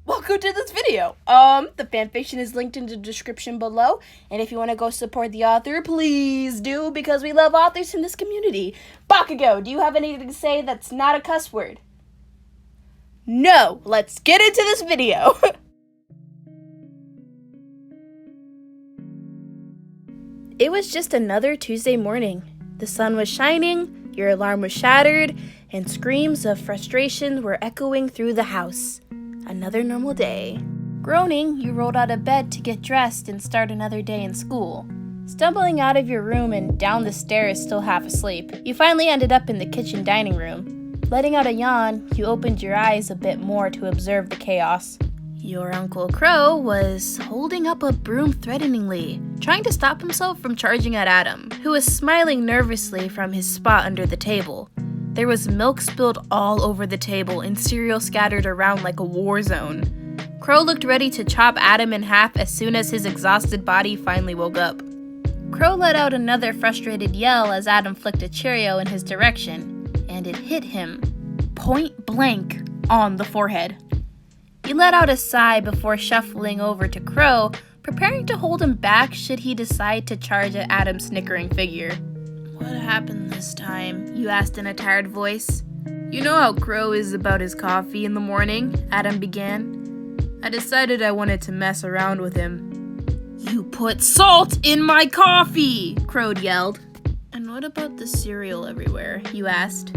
welcome to this video. The fanfiction is linked in the description below, and if you want to go support the author, please do, because we love authors in this community. Bakugou, do you have anything to say that's not a cuss word? No, let's get into this video. It was just another Tuesday morning. The sun was shining, your alarm was shattered, and screams of frustration were echoing through the house. Another normal day. Groaning, you rolled out of bed to get dressed and start another day in school. Stumbling out of your room and down the stairs still half asleep, you finally ended up in the kitchen dining room. Letting out a yawn, you opened your eyes a bit more to observe the chaos. Your Uncle Crow was holding up a broom threateningly, trying to stop himself from charging at Adam, who was smiling nervously from his spot under the table. There was milk spilled all over the table and cereal scattered around like a war zone. Crow looked ready to chop Adam in half as soon as his exhausted body finally woke up. Crow let out another frustrated yell as Adam flicked a Cheerio in his direction, and it hit him, point blank, on the forehead. He let out a sigh before shuffling over to Crow, preparing to hold him back should he decide to charge at Adam's snickering figure. "What happened this time?" you asked in a tired voice. "You know how Crow is about his coffee in the morning," Adam began. "I decided I wanted to mess around with him." "You put salt in my coffee!" Crow yelled. "And what about the cereal everywhere?" you asked.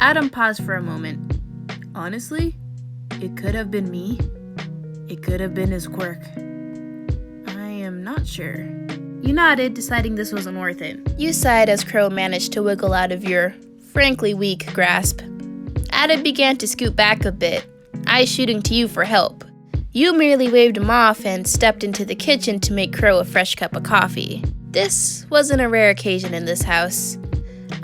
Adam paused for a moment. "Honestly, it could have been me. It could have been his quirk. I am not sure." You nodded, deciding this wasn't worth it. You sighed as Crow managed to wiggle out of your, frankly weak, grasp. Adam began to scoot back a bit, eyes shooting to you for help. You merely waved him off and stepped into the kitchen to make Crow a fresh cup of coffee. This wasn't a rare occasion in this house.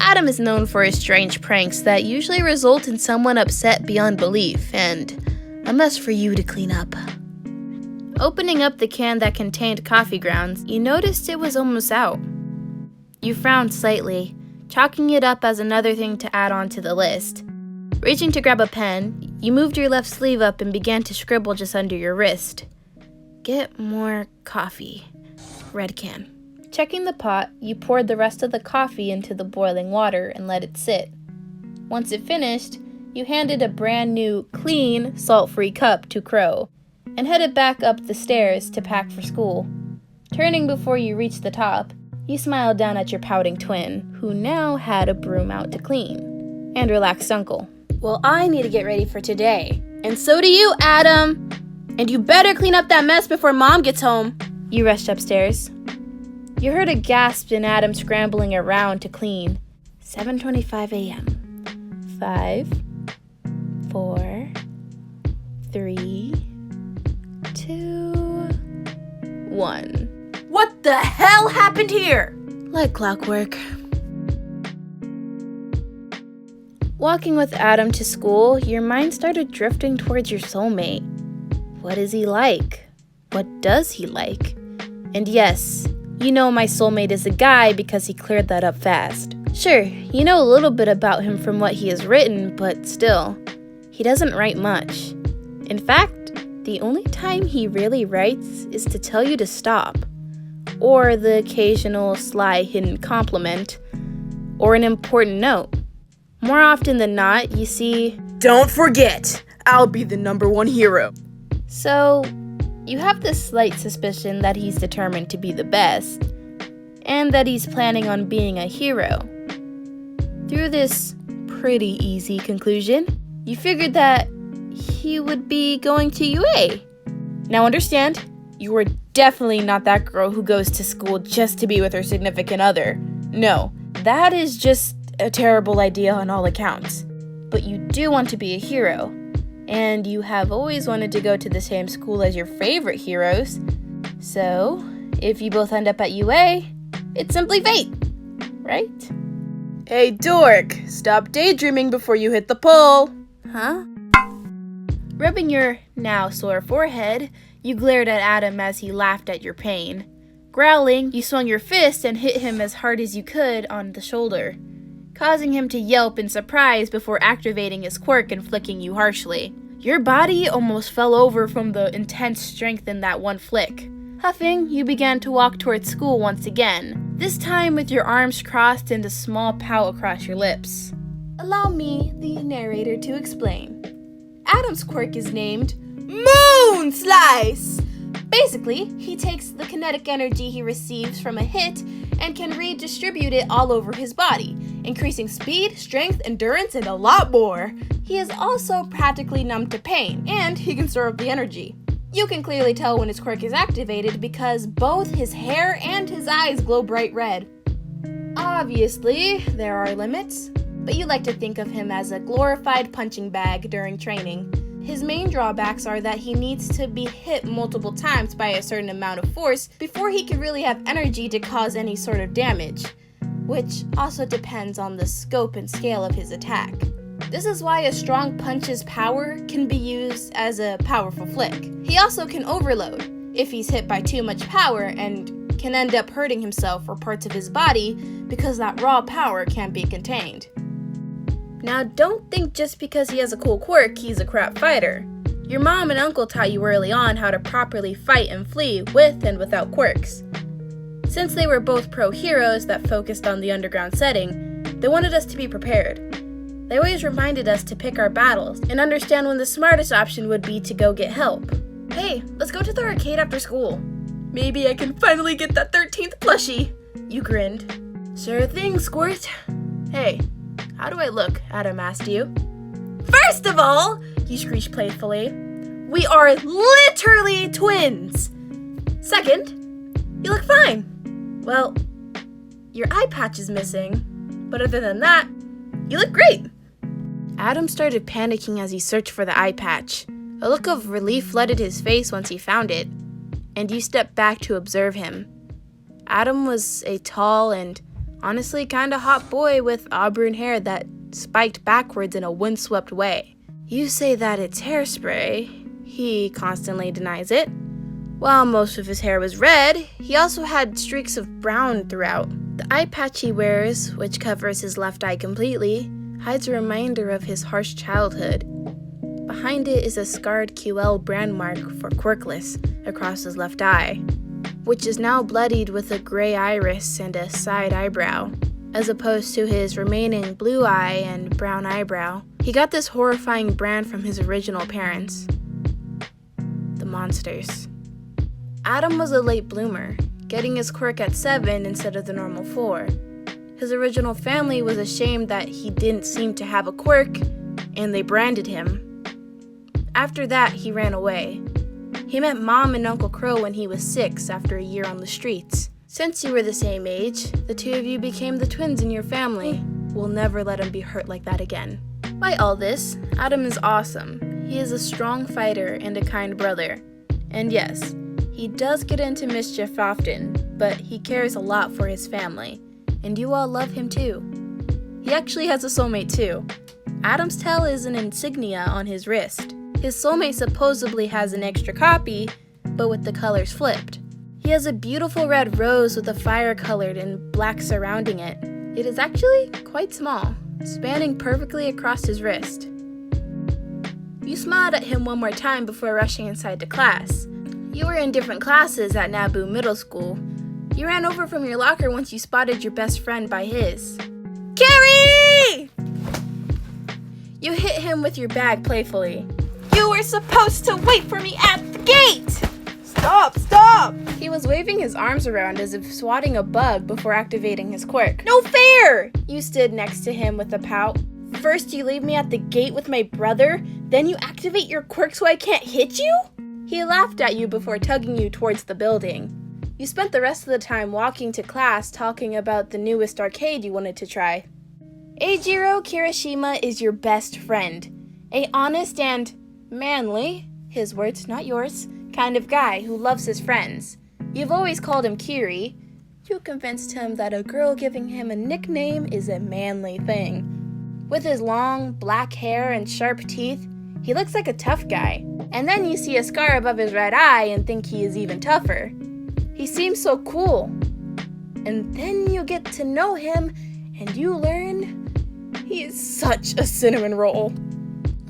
Adam is known for his strange pranks that usually result in someone upset beyond belief, and a mess for you to clean up. Opening up the can that contained coffee grounds, you noticed it was almost out. You frowned slightly, chalking it up as another thing to add on to the list. Reaching to grab a pen, you moved your left sleeve up and began to scribble just under your wrist. "Get more coffee. Red can." Checking the pot, you poured the rest of the coffee into the boiling water and let it sit. Once it finished, you handed a brand new, clean, salt-free cup to Crow, and headed back up the stairs to pack for school. Turning before you reached the top, you smiled down at your pouting twin, who now had a broom out to clean, and relaxed uncle. "Well, I need to get ready for today. And so do you, Adam! And you better clean up that mess before Mom gets home." You rushed upstairs. You heard a gasp and Adam scrambling around to clean. 7:25 a.m. 5, 4, 3, 2, 1. "What the hell happened here?" Like clockwork. Walking with Adam to school, your mind started drifting towards your soulmate. What is he like? What does he like? And yes, you know my soulmate is a guy because he cleared that up fast. Sure, you know a little bit about him from what he has written, but still, he doesn't write much. In fact, the only time he really writes is to tell you to stop, or the occasional sly hidden compliment, or an important note. More often than not, you see, "Don't forget, I'll be the #1 hero." So, you have this slight suspicion that he's determined to be the best, and that he's planning on being a hero. Through this pretty easy conclusion, you figured that he would be going to UA. Now understand, you are definitely not that girl who goes to school just to be with her significant other. No, that is just a terrible idea on all accounts. But you do want to be a hero, and you have always wanted to go to the same school as your favorite heroes. So, if you both end up at UA, it's simply fate, right? "Hey, dork, stop daydreaming before you hit the pole." Huh? Rubbing your now sore forehead, you glared at Adam as he laughed at your pain. Growling, you swung your fist and hit him as hard as you could on the shoulder, causing him to yelp in surprise before activating his quirk and flicking you harshly. Your body almost fell over from the intense strength in that one flick. Huffing, you began to walk towards school once again, this time with your arms crossed and a small pout across your lips. Allow me, the narrator, to explain. Adam's quirk is named Moon Slice! Basically, he takes the kinetic energy he receives from a hit and can redistribute it all over his body, increasing speed, strength, endurance, and a lot more. He is also practically numb to pain, and he can store up the energy. You can clearly tell when his quirk is activated because both his hair and his eyes glow bright red. Obviously, there are limits, but you like to think of him as a glorified punching bag during training. His main drawbacks are that he needs to be hit multiple times by a certain amount of force before he can really have energy to cause any sort of damage, which also depends on the scope and scale of his attack. This is why a strong punch's power can be used as a powerful flick. He also can overload if he's hit by too much power and can end up hurting himself or parts of his body because that raw power can't be contained. Now, don't think just because he has a cool quirk, he's a crap fighter. Your mom and uncle taught you early on how to properly fight and flee with and without quirks. Since they were both pro heroes that focused on the underground setting, they wanted us to be prepared. They always reminded us to pick our battles and understand when the smartest option would be to go get help. Hey, let's go to the arcade after school. Maybe I can finally get that 13th plushie. You grinned. Sure thing, Squirt. Hey, how do I look? Adam asked you. First of all, you screeched playfully, we are literally twins. Second, you look fine. Well, your eye patch is missing, but other than that, you look great. Adam started panicking as he searched for the eye patch. A look of relief flooded his face once he found it, and you stepped back to observe him. Adam was a tall and honestly kinda hot boy with auburn hair that spiked backwards in a windswept way. You say that it's hairspray. He constantly denies it. While most of his hair was red, he also had streaks of brown throughout. The eye patch he wears, which covers his left eye completely, hides a reminder of his harsh childhood. Behind it is a scarred QL brand mark for Quirkless across his left eye, which is now bloodied with a gray iris and a side eyebrow, as opposed to his remaining blue eye and brown eyebrow. He got this horrifying brand from his original parents, the monsters. Adam was a late bloomer, getting his quirk at 7 instead of the normal 4. His original family was ashamed that he didn't seem to have a quirk, and they branded him. After that, he ran away. He met Mom and Uncle Crow when he was 6 after a year on the streets. Since you were the same age, the two of you became the twins in your family. We'll never let him be hurt like that again. By all this, Adam is awesome. He is a strong fighter and a kind brother. And yes, he does get into mischief often, but he cares a lot for his family. And you all love him too. He actually has a soulmate too. Adam's tail is an insignia on his wrist. His soulmate supposedly has an extra copy, but with the colors flipped. He has a beautiful red rose with a fire colored and black surrounding it. It is actually quite small, spanning perfectly across his wrist. You smiled at him one more time before rushing inside to class. You were in different classes at Naboo Middle School. You ran over from your locker once you spotted your best friend by his. Carrie! You hit him with your bag playfully. You were supposed to wait for me at the gate! Stop! He was waving his arms around as if swatting a bug before activating his quirk. No fair! You stood next to him with a pout. First you leave me at the gate with my brother, then you activate your quirk so I can't hit you? He laughed at you before tugging you towards the building. You spent the rest of the time walking to class talking about the newest arcade you wanted to try. Eijiro Kirishima is your best friend. A honest and manly, his words, not yours, kind of guy who loves his friends. You've always called him Kiri. You convinced him that a girl giving him a nickname is a manly thing. With his long, black hair and sharp teeth, he looks like a tough guy. And then you see a scar above his right eye and think he is even tougher. He seems so cool. And then you get to know him and you learn he is such a cinnamon roll.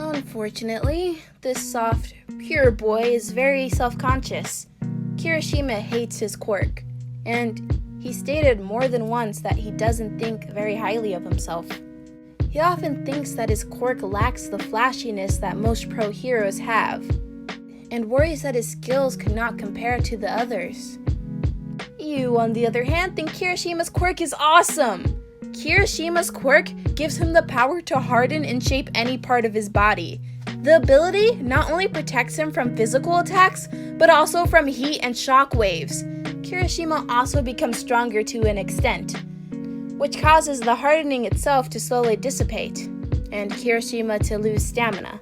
Unfortunately, this soft, pure boy is very self-conscious. Kirishima hates his quirk, and he stated more than once that he doesn't think very highly of himself. He often thinks that his quirk lacks the flashiness that most pro heroes have, and worries that his skills cannot compare to the others. You, on the other hand, think Kirishima's quirk is awesome! Kirishima's quirk gives him the power to harden and shape any part of his body. The ability not only protects him from physical attacks, but also from heat and shock waves. Kirishima also becomes stronger to an extent, which causes the hardening itself to slowly dissipate, and Kirishima to lose stamina.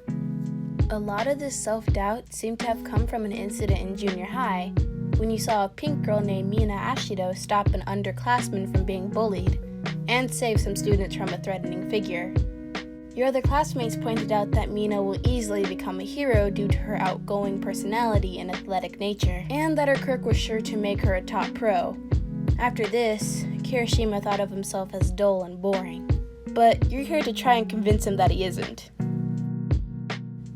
A lot of this self-doubt seemed to have come from an incident in junior high, when you saw a pink girl named Mina Ashido stop an underclassman from being bullied, and save some students from a threatening figure. Your other classmates pointed out that Mina will easily become a hero due to her outgoing personality and athletic nature, and that her quirk was sure to make her a top pro. After this, Kirishima thought of himself as dull and boring, but you're here to try and convince him that he isn't.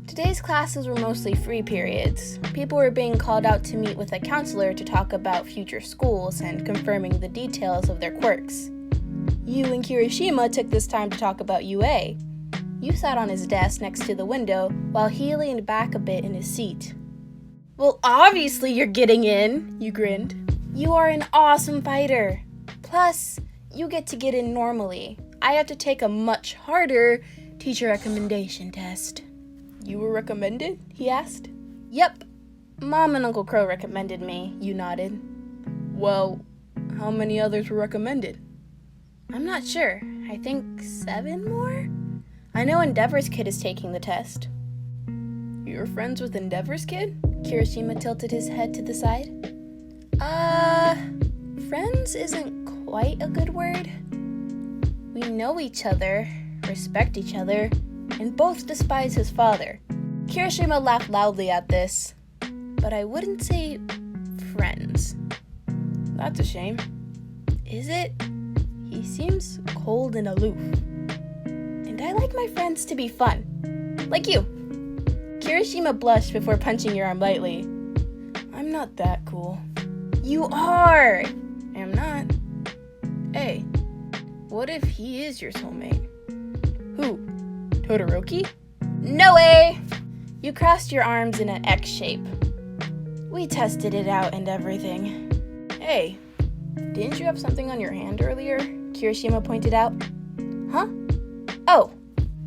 Today's classes were mostly free periods. People were being called out to meet with a counselor to talk about future schools and confirming the details of their quirks. You and Kirishima took this time to talk about UA. You sat on his desk next to the window while he leaned back a bit in his seat. Well, obviously you're getting in, you grinned. You are an awesome fighter. Plus, you get to get in normally. I have to take a much harder teacher recommendation test. You were recommended? He asked. Yep. Mom and Uncle Crow recommended me, you nodded. Well, how many others were recommended? I'm not sure. I think 7 more? I know Endeavor's kid is taking the test. You're friends with Endeavor's kid? Kirishima tilted his head to the side. Friends isn't quite a good word. We know each other, respect each other, and both despise his father. Kirishima laughed loudly at this, but I wouldn't say friends. That's a shame. Is it? He seems cold and aloof. And I like my friends to be fun. Like you. Kirishima blushed before punching your arm lightly. I'm not that cool. You are! I'm not. Hey, what if he is your soulmate? Who? Todoroki? No way! You crossed your arms in an X shape. We tested it out and everything. Hey, didn't you have something on your hand earlier? Kirishima pointed out. Huh? Oh,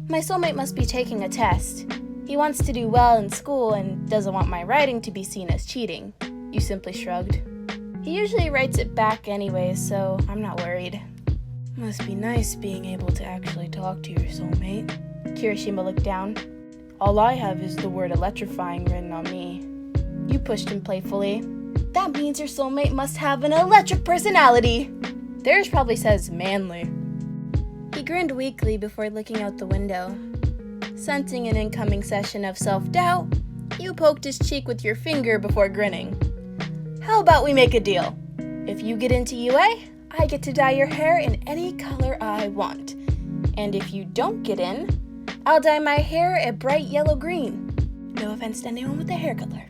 my soulmate must be taking a test. He wants to do well in school and doesn't want my writing to be seen as cheating. You simply shrugged. He usually writes it back anyways, so I'm not worried. Must be nice being able to actually talk to your soulmate. Kirishima looked down. All I have is the word electrifying written on me. You pushed him playfully. That means your soulmate must have an electric personality. Theirs probably says manly. He grinned weakly before looking out the window. Sensing an incoming session of self-doubt, you poked his cheek with your finger before grinning. How about we make a deal? If you get into UA, I get to dye your hair in any color I want. And if you don't get in, I'll dye my hair a bright yellow-green. No offense to anyone with a hair color.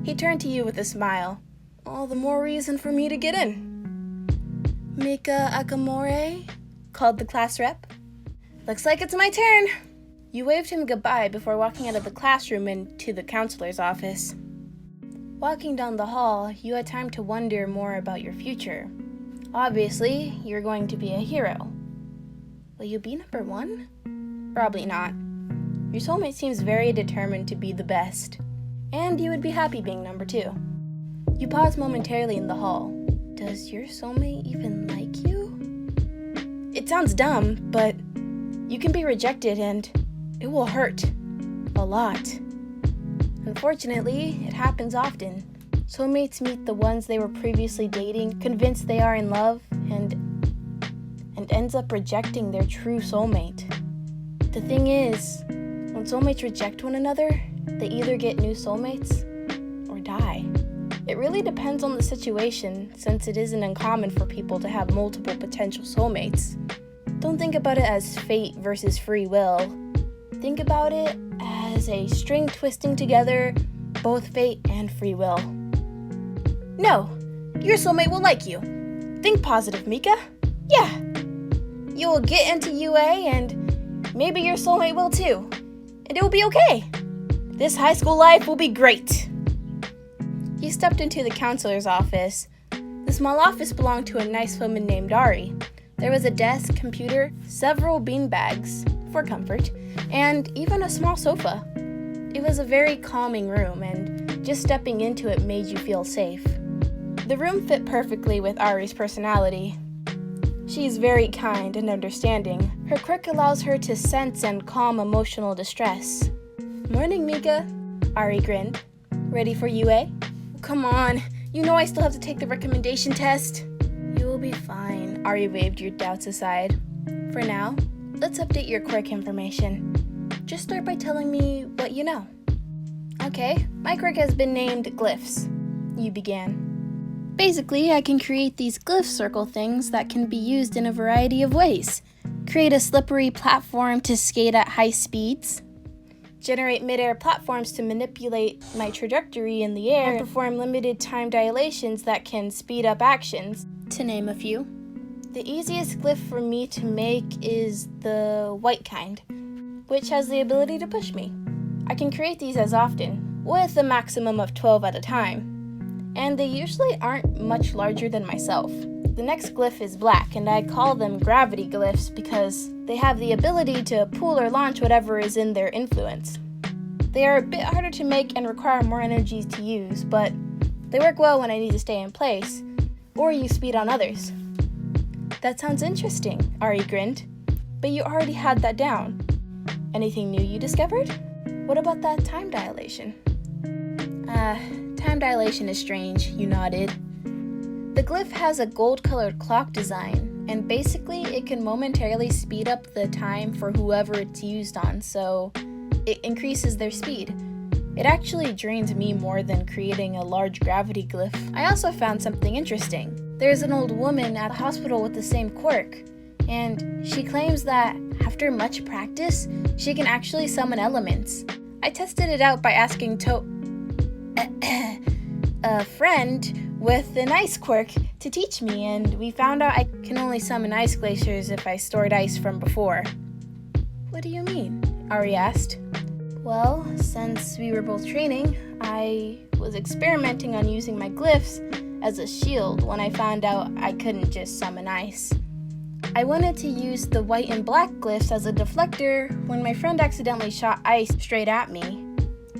He turned to you with a smile. All the more reason for me to get in. Mika Akamore? Called the class rep. Looks like it's my turn. You waved him goodbye before walking out of the classroom and to the counselor's office. Walking down the hall, you had time to wonder more about your future. Obviously, you're going to be a hero. Will you be number 1? Probably not. Your soulmate seems very determined to be the best, and you would be happy being number 2. You paused momentarily in the hall. Does your soulmate even like you? It sounds dumb, but you can be rejected and it will hurt. A lot. Unfortunately, it happens often. Soulmates meet the ones they were previously dating, convinced they are in love, and ends up rejecting their true soulmate. The thing is, when soulmates reject one another, they either get new soulmates or die. It really depends on the situation, since it isn't uncommon for people to have multiple potential soulmates. Don't think about it as fate versus free will. Think about it as a string twisting together both fate and free will. No, your soulmate will like you. Think positive, Mika. Yeah. You will get into UA and maybe your soulmate will too. And it will be okay. This high school life will be great. You stepped into the counselor's office. The small office belonged to a nice woman named Ari. There was a desk, computer, several beanbags for comfort, and even a small sofa. It was a very calming room, and just stepping into it made you feel safe. The room fit perfectly with Ari's personality. She's very kind and understanding. Her quirk allows her to sense and calm emotional distress. Morning, Mika. Ari grinned. Ready for UA? Come on, you know I still have to take the recommendation test. You will be fine. Ari waved your doubts aside. For now, let's update your quirk information. Just start by telling me what you know. Okay, my quirk has been named Glyphs. You began. Basically, I can create these glyph circle things that can be used in a variety of ways. Create a slippery platform to skate at high speeds. Generate mid-air platforms to manipulate my trajectory in the air. And perform limited time dilations that can speed up actions, to name a few. The easiest glyph for me to make is the white kind, which has the ability to push me. I can create these as often, with a maximum of 12 at a time. And they usually aren't much larger than myself. The next glyph is black, and I call them gravity glyphs because they have the ability to pull or launch whatever is in their influence. They are a bit harder to make and require more energy to use, but they work well when I need to stay in place, or use speed on others. That sounds interesting, Ari grinned, but you already had that down. Anything new you discovered? What about that time dilation? Time dilation is strange, you nodded. The glyph has a gold-colored clock design, and basically it can momentarily speed up the time for whoever it's used on, so it increases their speed. It actually drains me more than creating a large gravity glyph. I also found something interesting. There's an old woman at a hospital with the same quirk, and she claims that after much practice, she can actually summon elements. I tested it out by asking a friend with an ice quirk to teach me, and we found out I can only summon ice glaciers if I stored ice from before. What do you mean? Ari asked. Well, since we were both training, I was experimenting on using my glyphs as a shield when I found out I couldn't just summon ice. I wanted to use the white and black glyphs as a deflector when my friend accidentally shot ice straight at me.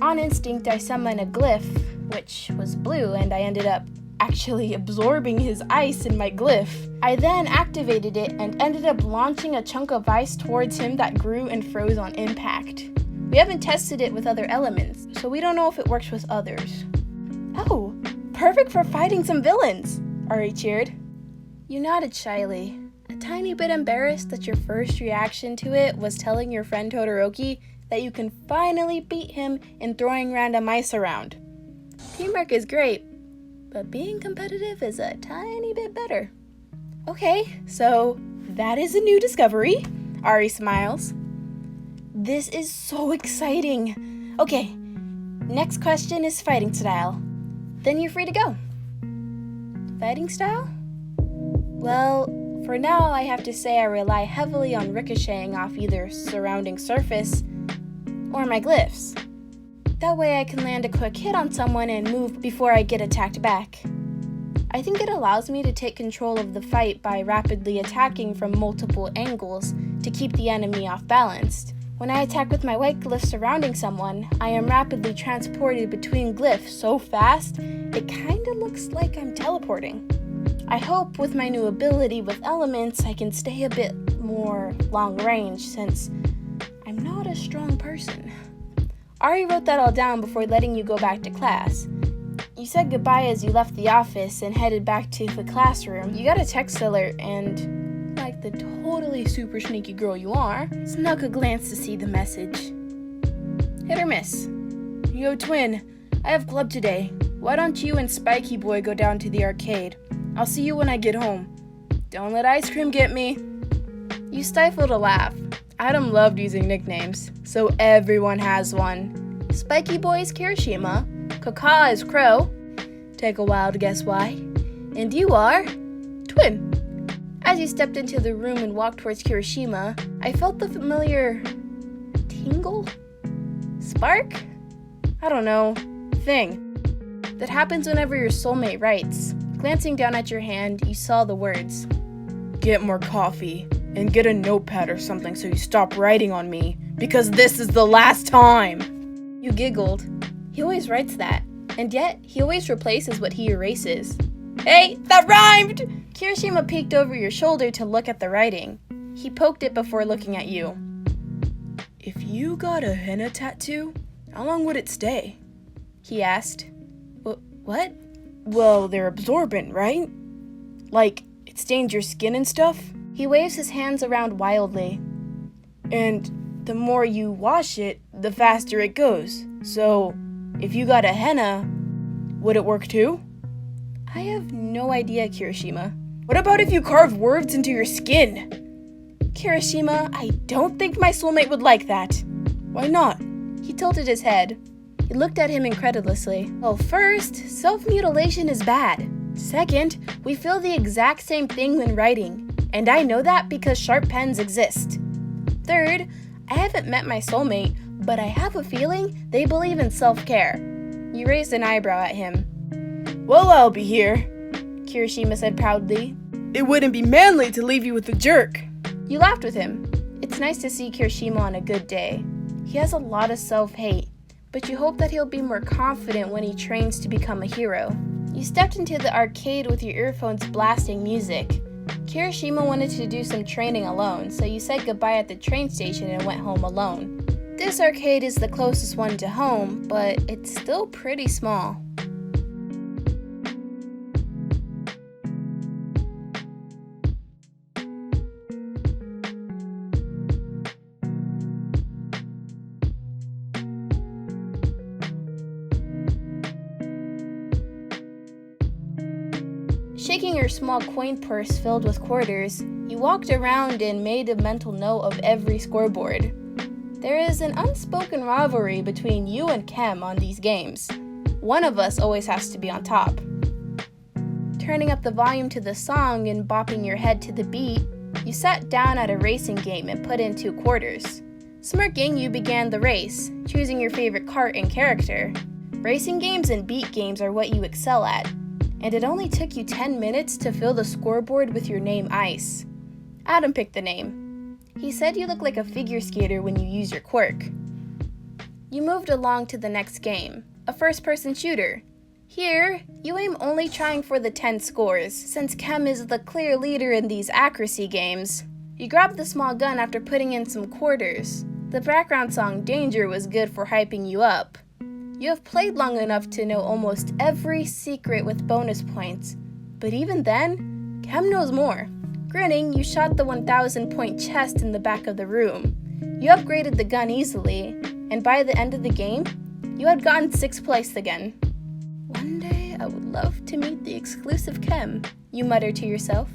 On instinct, I summoned a glyph, which was blue, and I ended up actually absorbing his ice in my glyph. I then activated it and ended up launching a chunk of ice towards him that grew and froze on impact. We haven't tested it with other elements, so we don't know if it works with others. Oh, perfect for fighting some villains, Ari cheered. You nodded shyly, a tiny bit embarrassed that your first reaction to it was telling your friend Todoroki that you can finally beat him in throwing random ice around. Teamwork is great, but being competitive is a tiny bit better. Okay, so that is a new discovery. Ari smiles. This is so exciting. Okay, next question is fighting style. Then you're free to go. Fighting style? Well, for now I have to say I rely heavily on ricocheting off either surrounding surface or my glyphs. That way I can land a quick hit on someone and move before I get attacked back. I think it allows me to take control of the fight by rapidly attacking from multiple angles to keep the enemy off balanced. When I attack with my white glyph surrounding someone, I am rapidly transported between glyphs so fast, it kinda looks like I'm teleporting. I hope with my new ability with elements, I can stay a bit more long range since I'm not a strong person. Ari wrote that all down before letting you go back to class. You said goodbye as you left the office and headed back to the classroom. You got a text alert and, like the totally super sneaky girl you are, snuck a glance to see the message. Hit or miss? Yo, twin, I have club today. Why don't you and Spiky Boy go down to the arcade? I'll see you when I get home. Don't let ice cream get me. You stifled a laugh. Adam loved using nicknames, so everyone has one. Spiky Boy is Kirishima, Kaka is Crow, take a wild guess why, and you are Twin. As you stepped into the room and walked towards Kirishima, I felt the familiar tingle? Spark? I don't know, thing that happens whenever your soulmate writes. Glancing down at your hand, you saw the words, "Get more coffee, and get a notepad or something so you stop writing on me, because this is the last time." You giggled. He always writes that, and yet he always replaces what he erases. Hey, that rhymed! Kirishima peeked over your shoulder to look at the writing. He poked it before looking at you. "If you got a henna tattoo, how long would it stay?" he asked. What? Well, they're absorbent, right? Like, it stains your skin and stuff? He waves his hands around wildly. And the more you wash it, the faster it goes. So, if you got a henna, would it work too? I have no idea, Kirishima. What about if you carve words into your skin? Kirishima, I don't think my soulmate would like that. Why not? He tilted his head. He looked at him incredulously. Well, first, self-mutilation is bad. Second, we feel the exact same thing when writing, and I know that because sharp pens exist. Third, I haven't met my soulmate, but I have a feeling they believe in self-care. You raised an eyebrow at him. Well, I'll be here, Kirishima said proudly. It wouldn't be manly to leave you with a jerk. You laughed with him. It's nice to see Kirishima on a good day. He has a lot of self-hate, but you hope that he'll be more confident when he trains to become a hero. You stepped into the arcade with your earphones blasting music. Kirishima wanted to do some training alone, so you said goodbye at the train station and went home alone. This arcade is the closest one to home, but it's still pretty small. Shaking your small coin purse filled with quarters, you walked around and made a mental note of every scoreboard. There is an unspoken rivalry between you and Kem on these games. One of us always has to be on top. Turning up the volume to the song and bopping your head to the beat, you sat down at a racing game and put in 2 quarters. Smirking, you began the race, choosing your favorite kart and character. Racing games and beat games are what you excel at, and it only took you 10 minutes to fill the scoreboard with your name Ice. Adam picked the name. He said you look like a figure skater when you use your quirk. You moved along to the next game, a first-person shooter. Here, you aim only trying for the 10 scores, since Kem is the clear leader in these accuracy games. You grabbed the small gun after putting in some quarters. The background song Danger was good for hyping you up. You have played long enough to know almost every secret with bonus points, but even then, Kem knows more. Grinning, you shot the 1,000-point chest in the back of the room. You upgraded the gun easily, and by the end of the game, you had gotten 6th place again. One day, I would love to meet the exclusive Kem, you muttered to yourself.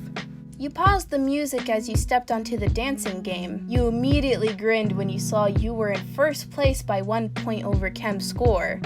You paused the music as you stepped onto the dancing game. You immediately grinned when you saw you were in 1st place by 1 point over Kem's score.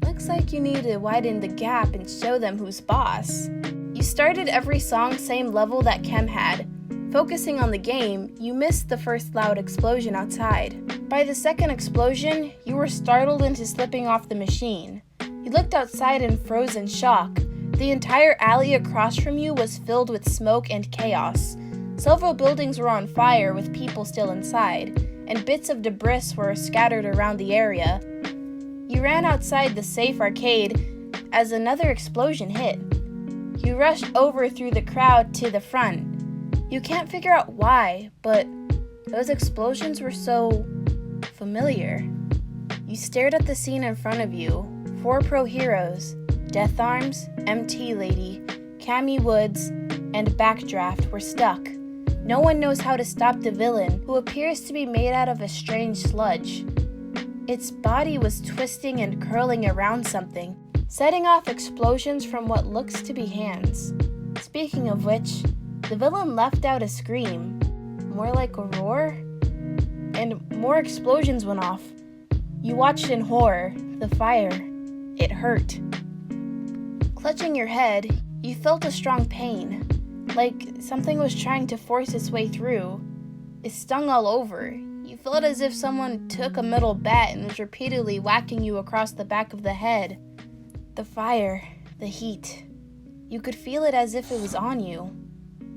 Looks like you need to widen the gap and show them who's boss. You started every song same level that Kem had. Focusing on the game, you missed the first loud explosion outside. By the second explosion, you were startled into slipping off the machine. You looked outside and froze in shock. The entire alley across from you was filled with smoke and chaos. Several buildings were on fire with people still inside, and bits of debris were scattered around the area. You ran outside the safe arcade as another explosion hit. You rushed over through the crowd to the front. You can't figure out why, but those explosions were so familiar. You stared at the scene in front of you. 4 pro heroes, Death Arms, MT Lady, Cammy Woods, and Backdraft were stuck. No one knows how to stop the villain, who appears to be made out of a strange sludge. Its body was twisting and curling around something, setting off explosions from what looks to be hands. Speaking of which, the villain left out a scream, more like a roar. and more explosions went off. You watched in horror. The fire. It hurt. Clutching your head, you felt a strong pain, like something was trying to force its way through. It stung all over. You felt as if someone took a metal bat and was repeatedly whacking you across the back of the head. The fire, the heat. You could feel it as if it was on you.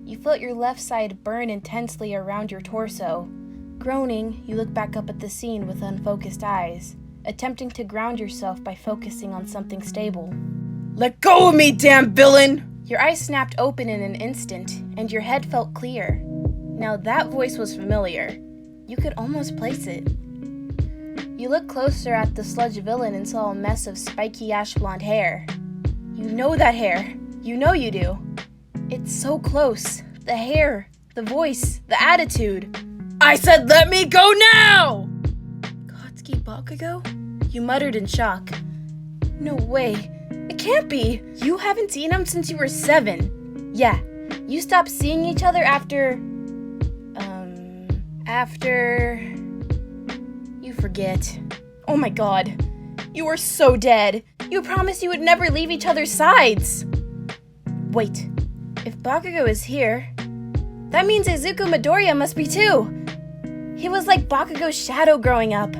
You felt your left side burn intensely around your torso. Groaning, you look back up at the scene with unfocused eyes, attempting to ground yourself by focusing on something stable. Let go of me, damn villain! Your eyes snapped open in an instant, and your head felt clear. Now that voice was familiar. You could almost place it. You looked closer at the sludge villain and saw a mess of spiky ash blonde hair. You know that hair. You know you do. It's so close. The hair, the voice, the attitude. I said let me go now! Katsuki Bakugou? You muttered in shock. No way. It can't be. You haven't seen him since you were 7. Yeah, you stopped seeing each other after... You forget. Oh my god. You are so dead. You promised you would never leave each other's sides. Wait. If Bakugou is here, that means Izuku Midoriya must be too. He was like Bakugou's shadow growing up.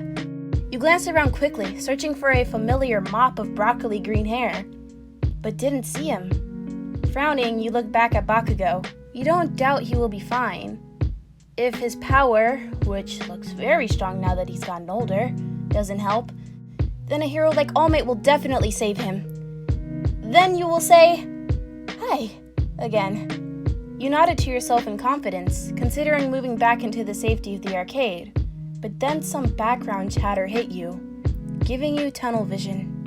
You glanced around quickly, searching for a familiar mop of broccoli green hair, but didn't see him. Frowning, you look back at Bakugou. You don't doubt he will be fine. If his power, which looks very strong now that he's gotten older, doesn't help, then a hero like All Might will definitely save him. Then you will say, "Hi," again. You nodded to yourself in confidence, considering moving back into the safety of the arcade. But then some background chatter hit you, giving you tunnel vision.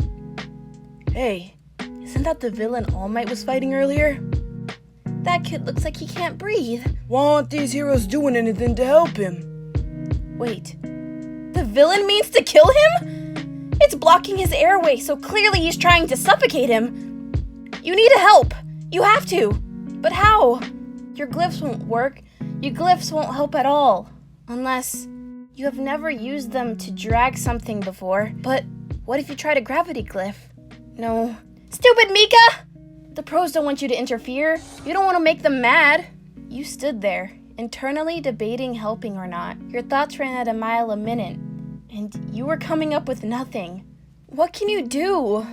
Hey, isn't that the villain All Might was fighting earlier? That kid looks like he can't breathe. Why aren't these heroes doing anything to help him? Wait, the villain means to kill him? It's blocking his airway, so clearly he's trying to suffocate him. You need help. You have to. But how? Your glyphs won't work. Your glyphs won't help at all. Unless you have never used them to drag something before. But what if you tried a gravity glyph? No. Stupid Mika! The pros don't want you to interfere. You don't want to make them mad. You stood there, internally debating helping or not. Your thoughts ran at a mile a minute, and you were coming up with nothing. What can you do?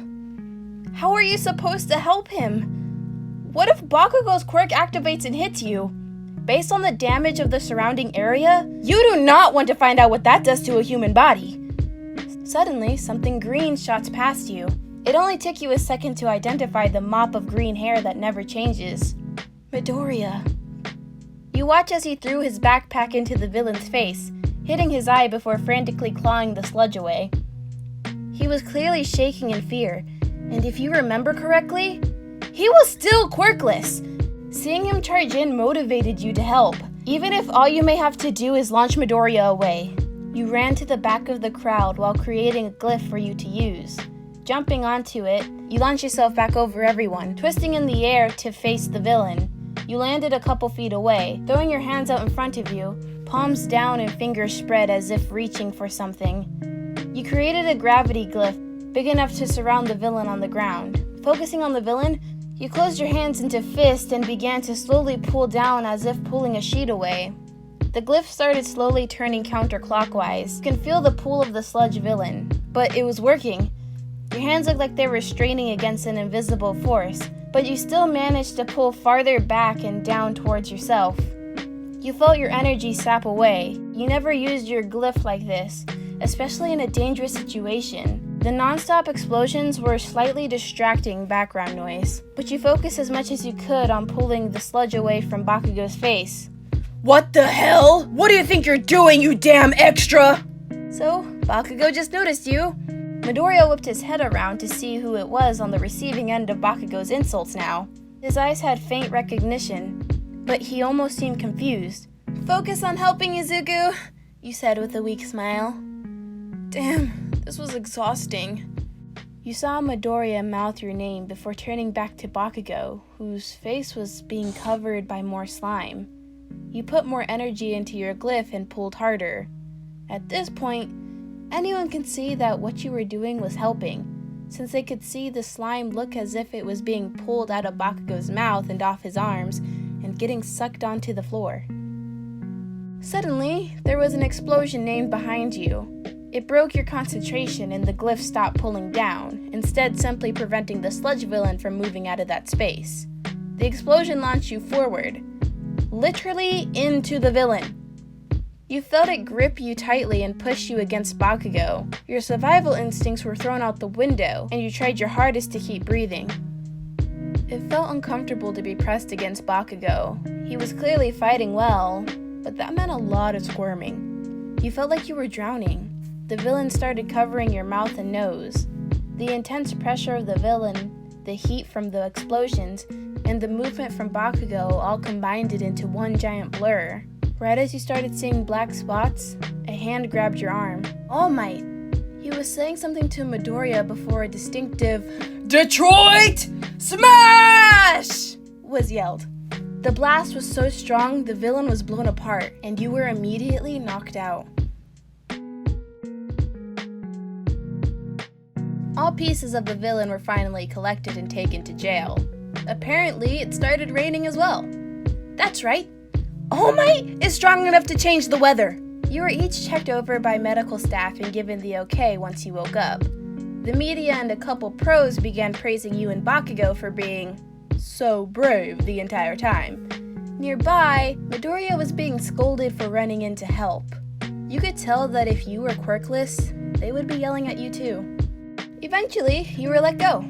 How are you supposed to help him? What if Bakugou's quirk activates and hits you? Based on the damage of the surrounding area, you do not want to find out what that does to a human body. Suddenly, something green shots past you. It only took you a second to identify the mop of green hair that never changes. Midoriya. You watch as he threw his backpack into the villain's face, hitting his eye before frantically clawing the sludge away. He was clearly shaking in fear, and if you remember correctly, he was still quirkless. Seeing him charge in motivated you to help, even if all you may have to do is launch Midoriya away. You ran to the back of the crowd while creating a glyph for you to use. Jumping onto it, you launch yourself back over everyone, twisting in the air to face the villain. You landed a couple feet away, throwing your hands out in front of you, palms down and fingers spread as if reaching for something. You created a gravity glyph, big enough to surround the villain on the ground. Focusing on the villain, you closed your hands into fists and began to slowly pull down as if pulling a sheet away. The glyph started slowly turning counterclockwise. You can feel the pull of the sludge villain, but it was working. Your hands looked like they were straining against an invisible force, but you still managed to pull farther back and down towards yourself. You felt your energy sap away. You never used your glyph like this, especially in a dangerous situation. The non-stop explosions were slightly distracting background noise, but you focused as much as you could on pulling the sludge away from Bakugou's face. What the hell? What do you think you're doing, you damn extra? So, Bakugou just noticed you. Midoriya whipped his head around to see who it was on the receiving end of Bakugou's insults now. His eyes had faint recognition, but he almost seemed confused. "Focus on helping Izuku," you said with a weak smile. Damn, this was exhausting. You saw Midoriya mouth your name before turning back to Bakugou, whose face was being covered by more slime. You put more energy into your glyph and pulled harder. At this point, anyone can see that what you were doing was helping, since they could see the slime look as if it was being pulled out of Bakugou's mouth and off his arms and getting sucked onto the floor. Suddenly, there was an explosion named behind you. It broke your concentration and the glyph stopped pulling down, instead simply preventing the sludge villain from moving out of that space. The explosion launched you forward, literally into the villain. You felt it grip you tightly and push you against Bakugou. Your survival instincts were thrown out the window, and you tried your hardest to keep breathing. It felt uncomfortable to be pressed against Bakugou. He was clearly fighting well, but that meant a lot of squirming. You felt like you were drowning. The villain started covering your mouth and nose. The intense pressure of the villain, the heat from the explosions, and the movement from Bakugou all combined it into one giant blur. Right as you started seeing black spots, a hand grabbed your arm. All Might. He was saying something to Midoriya before a distinctive "Detroit Smash!" was yelled. The blast was so strong the villain was blown apart, and you were immediately knocked out. All pieces of the villain were finally collected and taken to jail. Apparently, it started raining as well. That's right. All Might is strong enough to change the weather. You were each checked over by medical staff and given the okay once you woke up. The media and a couple pros began praising you and Bakugou for being so brave the entire time. Nearby, Midoriya was being scolded for running in to help. You could tell that if you were quirkless, they would be yelling at you too. Eventually, you were let go.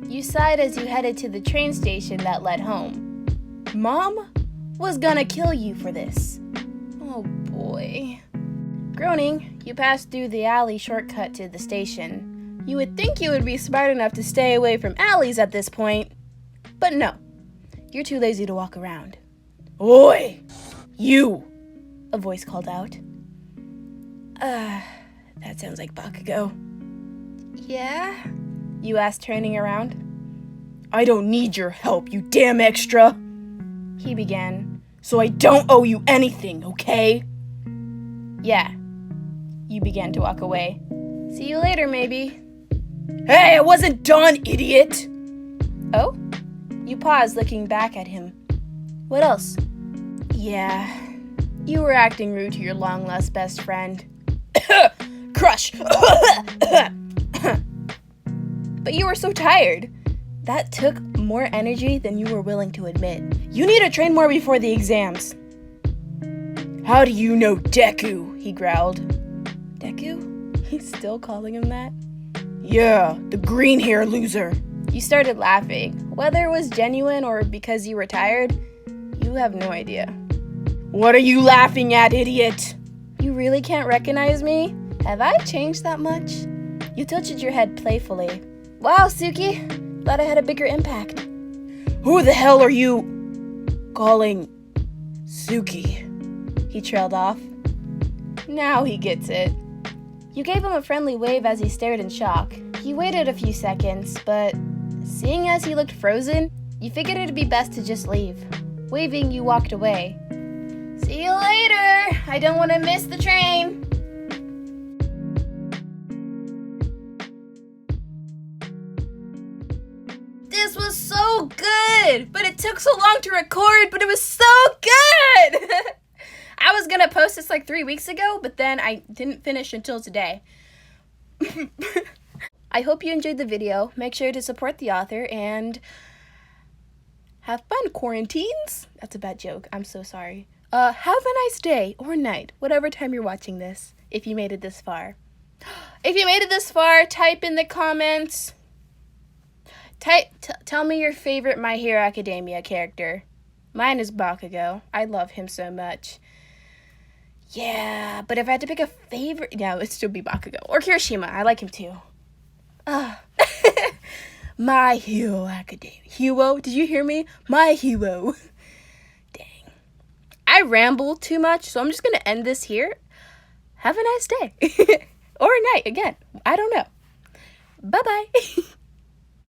You sighed as you headed to the train station that led home. Mom was gonna kill you for this. Oh boy. Groaning, you passed through the alley shortcut to the station. You would think you would be smart enough to stay away from alleys at this point, but no. You're too lazy to walk around. Oi! You! A voice called out. That sounds like Bakugou. Yeah? You asked, turning around. I don't need your help, you damn extra! He began. So I don't owe you anything, okay? Yeah. You began to walk away. See you later, maybe. Hey, I wasn't done, idiot! Oh? You paused, looking back at him. What else? Yeah. You were acting rude to your long-lost best friend. Crush! But you were so tired. That took more energy than you were willing to admit. You need to train more before the exams. How do you know Deku? He growled. Deku? He's still calling him that? Yeah, the green hair loser. You started laughing. Whether it was genuine or because you were tired, you have no idea. What are you laughing at, idiot? You really can't recognize me? Have I changed that much? You tilted your head playfully. Wow, Suki. Thought I had a bigger impact. Who the hell are you calling Suki? He trailed off. Now he gets it. You gave him a friendly wave as he stared in shock. He waited a few seconds, but seeing as he looked frozen, you figured it'd be best to just leave. Waving, you walked away. See you later! I don't want to miss the train! This was so good! But it took so long to record, but it was so good! I was gonna post this like 3 weeks ago, but then I didn't finish until today. I hope you enjoyed the video. Make sure to support the author and have fun, quarantines. That's a bad joke. I'm so sorry. Have a nice day or night, whatever time you're watching this, if you made it this far. If you made it this far, type in the comments. Tell me your favorite My Hero Academia character. Mine is Bakugou. I love him so much. Yeah, but if I had to pick a favorite, yeah, it would still be Bakugou. Or Kirishima. I like him too. My Hero Academia. Hero? Did you hear me? My hero. Dang. I ramble too much, so I'm just going to end this here. Have a nice day. Or night, again. I don't know. Bye-bye.